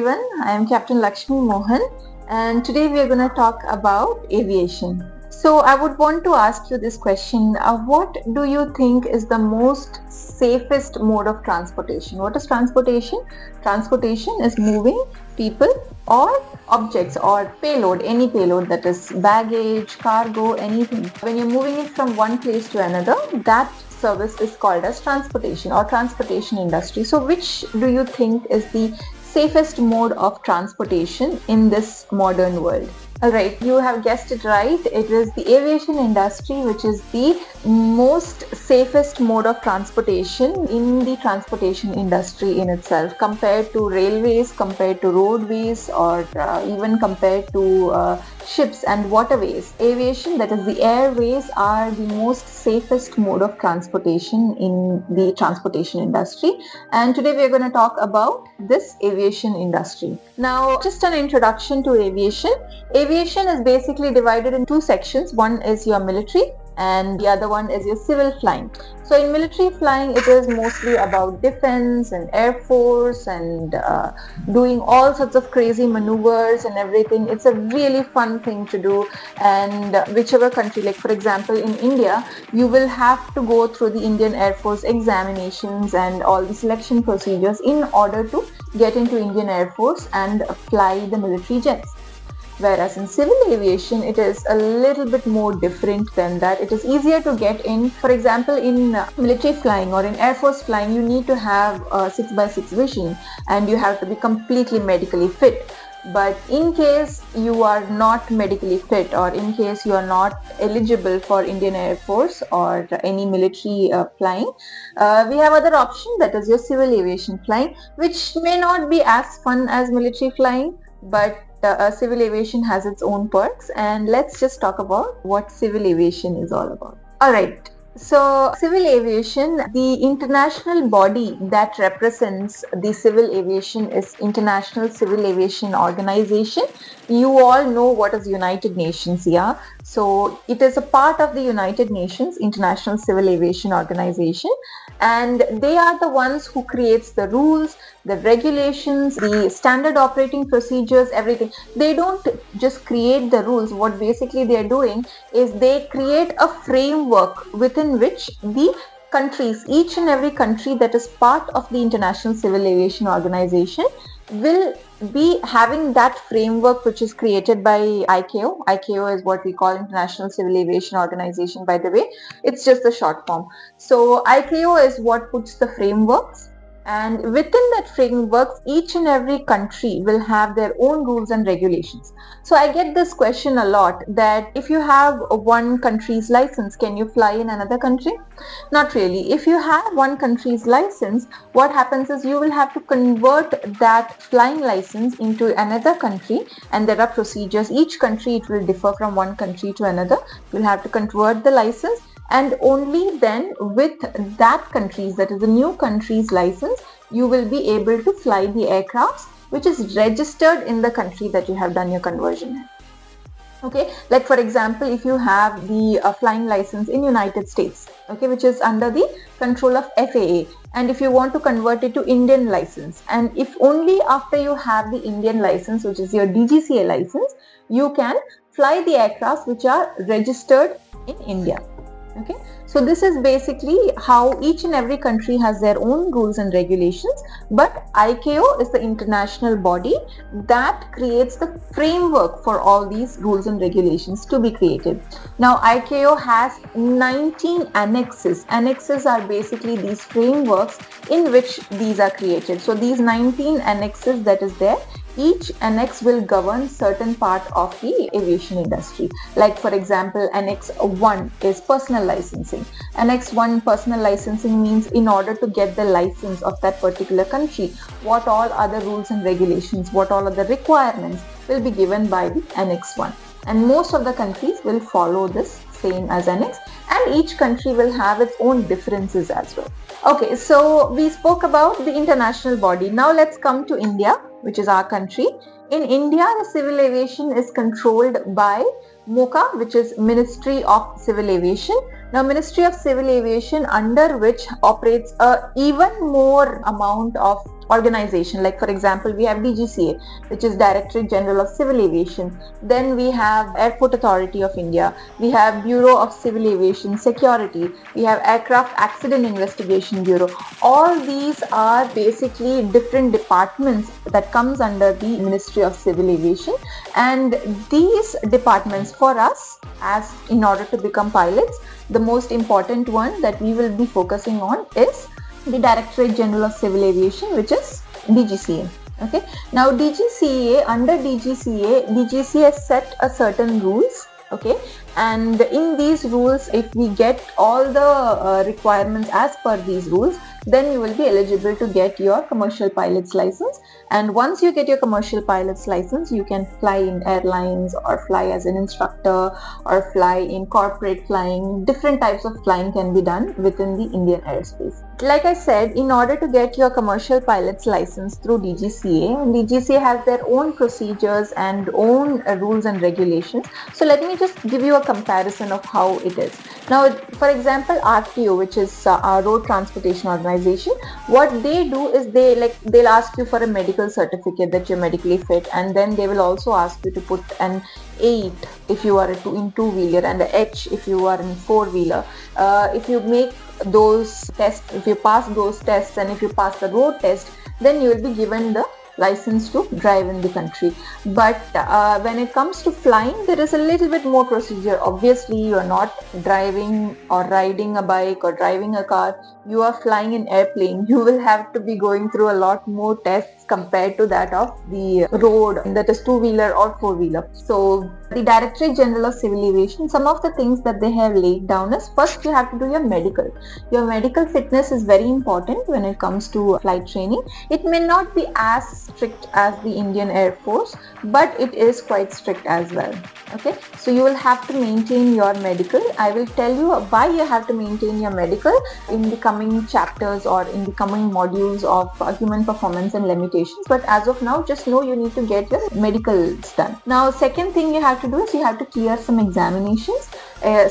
everyone, I am Captain Lakshmi Mohan and today we are going to talk about aviation. So I would want to ask you this question, what do you think is the most safest mode of transportation? What is transportation? Transportation is moving people or objects or payload, any payload, that is baggage, cargo, anything. When you're moving it from one place to another, that service is called as transportation or transportation industry. So which do you think is the safest mode of transportation in this modern world? Alright, you have guessed it right. It is the aviation industry which is the most safest mode of transportation in the transportation industry in itself, compared to railways, compared to roadways, or even compared to ships and waterways. Aviation, that is the airways, are the most safest mode of transportation in the transportation industry. And today we are going to talk about this aviation industry. Now, just an introduction to aviation. Aviation is basically divided in two sections. One is your military and the other one is your civil flying. So in military flying, it is mostly about defense and air force and doing all sorts of crazy maneuvers and everything. It's a really fun thing to do, and whichever country, like for example in India, you will have to go through the Indian Air Force examinations and all the selection procedures in order to get into Indian Air Force and fly the military jets. Whereas in civil aviation, it is a little bit more different than that. It is easier to get in. For example, in military flying or in Air Force flying, you need to have a 6x6 vision and you have to be completely medically fit. But in case you are not medically fit, or in case you are not eligible for Indian Air Force or any military flying, we have other option, that is your civil aviation flying, which may not be as fun as military flying, but civil aviation has its own perks. And let's just talk about what civil aviation is all about. Alright, so civil aviation, the international body that represents the civil aviation is International Civil Aviation Organization. You all know what is United Nations, yeah? So it is a part of the United Nations, International Civil Aviation Organization, and they are the ones who creates the rules, the regulations, the standard operating procedures, everything. They don't just create the rules. What basically they are doing is they create a framework within which the countries, each and every country that is part of the International Civil Aviation Organization, will be having that framework which is created by ICAO. ICAO is what we call International Civil Aviation Organization, by the way. It's just the short form. So ICAO is what puts the frameworks, and within that framework, each and every country will have their own rules and regulations. So I get this question a lot, that if you have one country's license, can you fly in another country? Not really. If you have one country's license, what happens is you will have to convert that flying license into another country, and there are procedures. Each country, it will differ from one country to another. You'll have to convert the license, and only then with that country's, that is the new country's license, you will be able to fly the aircrafts which is registered in the country that you have done your conversion in. Okay, like for example, if you have the flying license in United States, okay, which is under the control of FAA, and if you want to convert it to Indian license, and if only after you have the Indian license, which is your DGCA license, you can fly the aircrafts which are registered in India. Okay, so this is basically how each and every country has their own rules and regulations, but ICAO is the international body that creates the framework for all these rules and regulations to be created. Now ICAO has 19 annexes. Annexes are basically these frameworks in which these are created. So these 19 annexes that is there, each annex will govern certain part of the aviation industry. Like for example, Annex 1 is personal licensing. Annex 1 personal licensing means in order to get the license of that particular country, what all other rules and regulations, what all other requirements will be given by the Annex 1. And most of the countries will follow this same as Annex, and each country will have its own differences as well. Okay, so we spoke about the international body. Now let's come to India, which is our country. In India, the civil aviation is controlled by MOCA, which is Ministry of Civil Aviation. Now, Ministry of Civil Aviation, under which operates a even more amount of organization. Like for example, we have DGCA, which is Directorate General of Civil Aviation. Then we have Airport Authority of India. We have Bureau of Civil Aviation Security. We have Aircraft Accident Investigation Bureau. All these are basically different departments that comes under the Ministry of Civil Aviation, and these departments for us, as in order to become pilots, the most important one that we will be focusing on is the Directorate General of Civil Aviation, which is DGCA. Okay, now under DGCA has set a certain rules. Okay, and in these rules, if we get all the requirements as per these rules, then you will be eligible to get your commercial pilot's license. And once you get your commercial pilot's license, you can fly in airlines or fly as an instructor or fly in corporate flying. Different types of flying can be done within the Indian airspace. Like I said, in order to get your commercial pilot's license through DGCA has their own procedures and own rules and regulations. So let me just give you a comparison of how it is. Now, for example, RTO, which is our Road Transportation Organization, what they do is they'll ask you for a medical certificate that you're medically fit, and then they will also ask you to put an 8 if you are in two-wheeler and a H if you are in four-wheeler. If you make those tests, if you pass those tests and if you pass the road test, then you will be given the license to drive in the country. But when it comes to flying, there is a little bit more procedure. Obviously, you are not driving or riding a bike or driving a car. You are flying an airplane. You will have to be going through a lot more tests compared to that of the road, that is two-wheeler or four-wheeler. So the Directorate General of Civil Aviation, some of the things that they have laid down is, first you have to do your medical. Your medical fitness is very important when it comes to flight training. It may not be as strict as the Indian Air Force, but it is quite strict as well. Okay, so you will have to maintain your medical. I will tell you why you have to maintain your medical in the coming chapters or in the coming modules of human performance and limitations, but as of now, just know you need to get your medicals done. Now, second thing you have to do is you have to clear some examinations.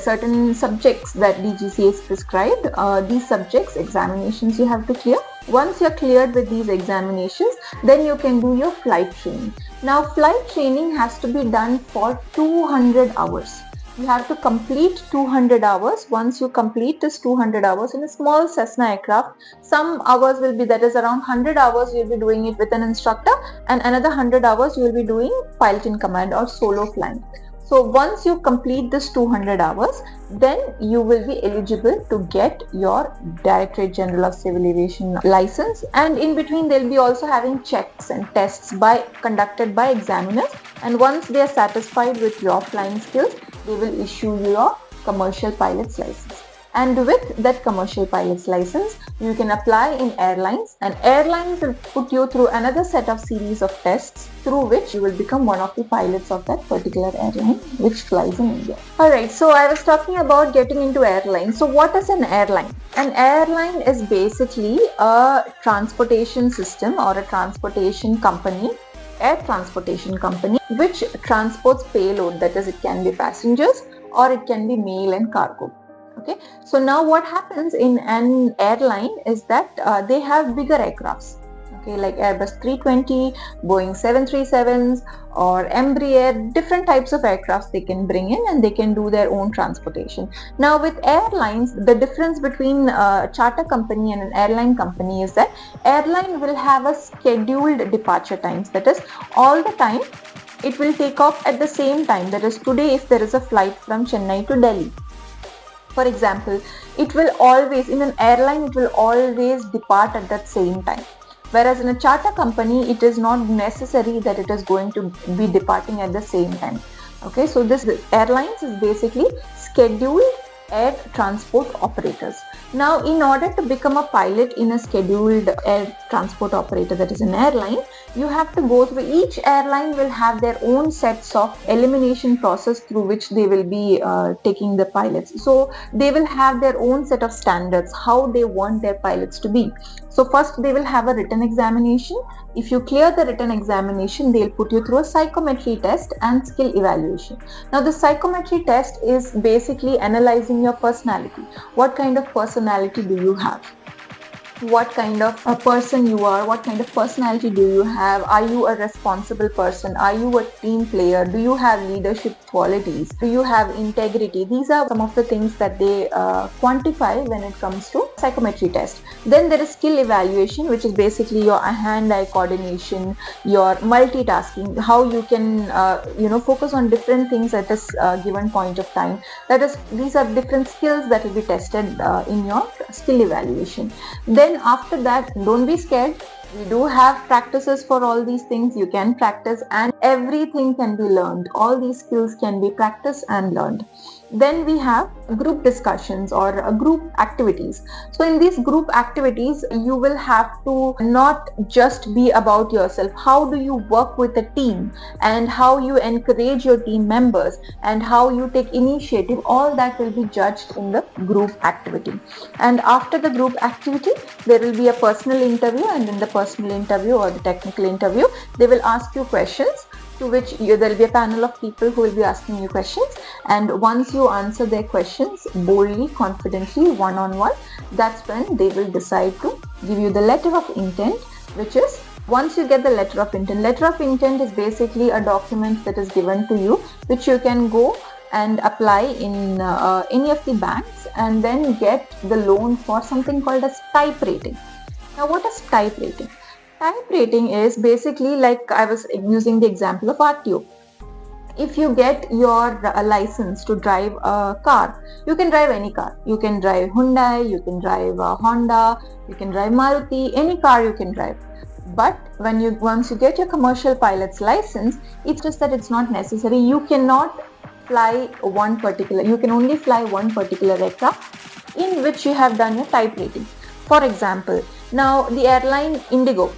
Certain subjects that DGCA is prescribed, these subjects, examinations you have to clear. Once you're cleared with these examinations, then you can do your flight training. Now, flight training has to be done for 200 hours. You have to complete 200 hours. Once you complete this 200 hours in a small Cessna aircraft, some hours will be, that is around 100 hours you'll be doing it with an instructor, and another 100 hours you will be doing pilot in command or solo flying. So once you complete this 200 hours, then you will be eligible to get your Directorate General of Civil Aviation license, and in between they'll be also having checks and tests conducted by examiners, and once they are satisfied with your flying skills, they will issue you your commercial pilot's license. And with that commercial pilot's license, you can apply in airlines, and airlines will put you through another set of series of tests through which you will become one of the pilots of that particular airline which flies in India. Alright, so I was talking about getting into airlines. So what is an airline? An airline is basically a transportation system or a transportation company, air transportation company, which transports payload, that is, it can be passengers or it can be mail and cargo. Okay, so now what happens in an airline is that they have bigger aircrafts, okay, like Airbus 320, Boeing 737s or Embraer, different types of aircrafts they can bring in, and they can do their own transportation. Now with airlines, the difference between a charter company and an airline company is that airline will have a scheduled departure times, that is, all the time it will take off at the same time. That is, today if there is a flight from Chennai to Delhi, for example, it will always, in an airline, it will always depart at that same time. Whereas in a charter company, it is not necessary that it is going to be departing at the same time. Okay, so this airlines is basically scheduled air transport operators. Now, in order to become a pilot in a scheduled air transport operator, that is an airline, you have to go through, each airline will have their own sets of elimination process through which they will be taking the pilots. So they will have their own set of standards, how they want their pilots to be. So first they will have a written examination. If you clear the written examination, they'll put you through a psychometry test and skill evaluation. Now the psychometry test is basically analyzing your personality. What kind of personality do you have? what kind of a person you are, what kind of personality do you have, are you a responsible person, are you a team player, do you have leadership qualities, do you have integrity. These are some of the things that they quantify when it comes to psychometry test. Then there is skill evaluation, which is basically your hand-eye coordination, your multitasking, how you can focus on different things at a given point of time. That is, these are different skills that will be tested in your skill evaluation. Then after that, don't be scared. We do have practices for all these things. You can practice, and everything can be learned. All these skills can be practiced and learned. Then we have group discussions or group activities. So in these group activities, you will have to not just be about yourself. How do you work with a team, and how you encourage your team members, and how you take initiative, all that will be judged in the group activity. And after the group activity, there will be a personal interview, and in the personal interview or the technical interview, they will ask you questions, to which there will be a panel of people who will be asking you questions, and once you answer their questions boldly, confidently, one-on-one, that's when they will decide to give you the letter of intent, which is, once you get the letter of intent is basically a document that is given to you, which you can go and apply in any of the banks, and then get the loan for something called as type rating. Now, what is type rating? Type rating is basically, like I was using the example of RTO. If you get your license to drive a car, you can drive any car. You can drive Hyundai, you can drive Honda, you can drive Maruti, any car you can drive. But once you get your commercial pilot's license, it's just that it's not necessary. You cannot fly you can only fly one particular aircraft in which you have done your type rating. For example, now the airline Indigo,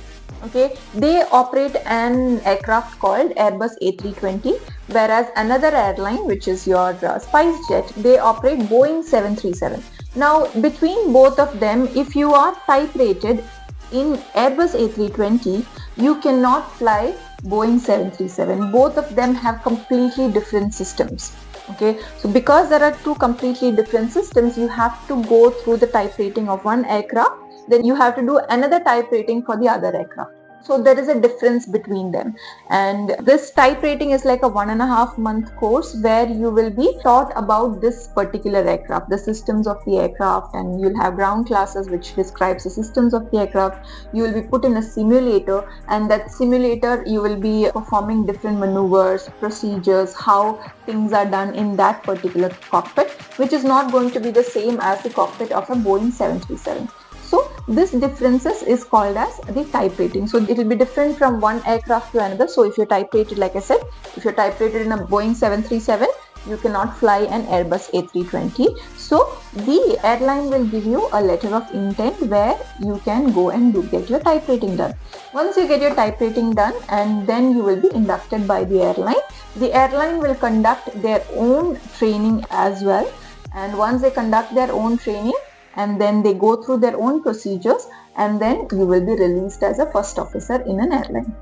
okay, they operate an aircraft called Airbus A320, whereas another airline, which is your SpiceJet, they operate Boeing 737. Now, between both of them, if you are type rated in Airbus A320, you cannot fly Boeing 737. Both of them have completely different systems. Okay, so because there are two completely different systems, you have to go through the type rating of one aircraft, then you have to do another type rating for the other aircraft. So there is a difference between them, and this type rating is like a 1.5 month course where you will be taught about this particular aircraft, the systems of the aircraft, and you'll have ground classes which describes the systems of the aircraft. You will be put in a simulator, and that simulator you will be performing different maneuvers, procedures, how things are done in that particular cockpit, which is not going to be the same as the cockpit of a Boeing 737. So this differences is called as the type rating. So it will be different from one aircraft to another. So if you're type rated, like I said, if you're type rated in a Boeing 737, you cannot fly an Airbus A320. So the airline will give you a letter of intent where you can go and get your type rating done. Once you get your type rating done, and then you will be inducted by the airline. The airline will conduct their own training as well. And once they conduct their own training, and then they go through their own procedures, and then you will be released as a first officer in an airline.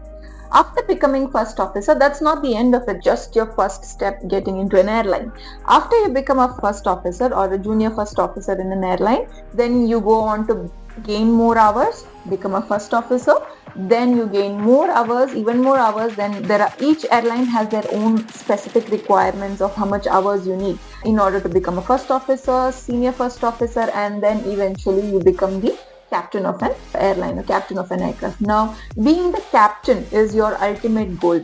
After becoming first officer, that's not the end of it, just your first step getting into an airline. After you become a first officer or a junior first officer in an airline, then you go on to gain more hours, become a first officer, then you gain more hours, even more hours. Then each airline has their own specific requirements of how much hours you need in order to become a first officer, senior first officer, and then eventually you become the captain of an airline, or captain of an aircraft. Now, being the captain is your ultimate goal.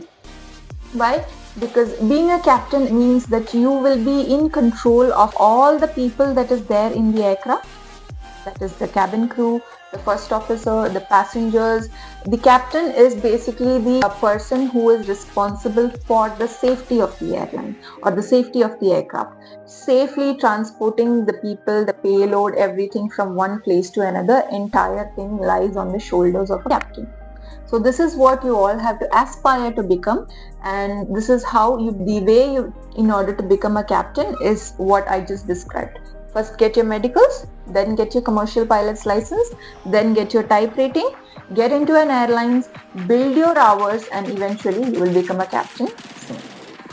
Why? Because being a captain means that you will be in control of all the people that is there in the aircraft. That is the cabin crew, the first officer, the passengers. The captain is basically the person who is responsible for the safety of the airline or the safety of the aircraft. Safely transporting the people, the payload, everything from one place to another. Entire thing lies on the shoulders of a captain. So this is what you all have to aspire to become, and this is how in order to become a captain is what I just described. First get your medicals, then get your commercial pilot's license, then get your type rating, get into an airlines, build your hours, and eventually you will become a captain soon.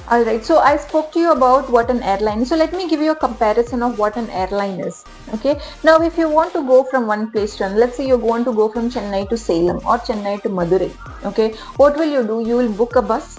Alright, so I spoke to you about what an airline is. So let me give you a comparison of what an airline is. Okay, now if you want to go from one place to another, let's say you want to go from Chennai to Salem or Chennai to Madurai. Okay, what will you do? You will book a bus.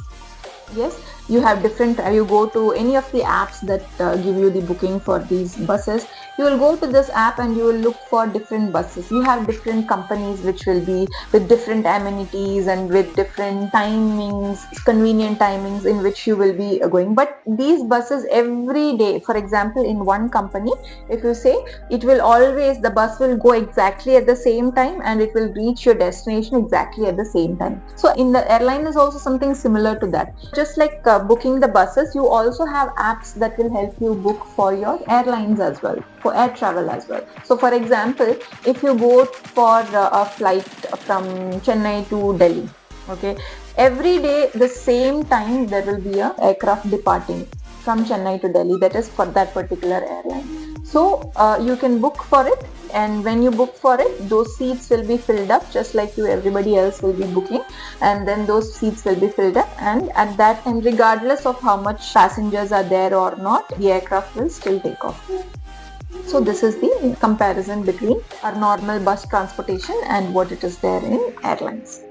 Yes, you have different, you go to any of the apps that give you the booking for these buses. You will go to this app and you will look for different buses. You have different companies which will be with different amenities and with different timings, convenient timings in which you will be going. But these buses every day, for example, in one company, if you say, it will always, the bus will go exactly at the same time and it will reach your destination exactly at the same time. So in the airline is also something similar to that. Just like booking the buses, you also have apps that will help you book for your airlines as well, for air travel as well. So for example, if you go for a flight from Chennai to Delhi, okay, every day the same time there will be a aircraft departing from Chennai to Delhi, that is for that particular airline. So you can book for it, and when you book for it, those seats will be filled up just like you, everybody else will be booking, and then those seats will be filled up, and at that time, regardless of how much passengers are there or not, the aircraft will still take off. So this is the comparison between our normal bus transportation and what it is there in airlines.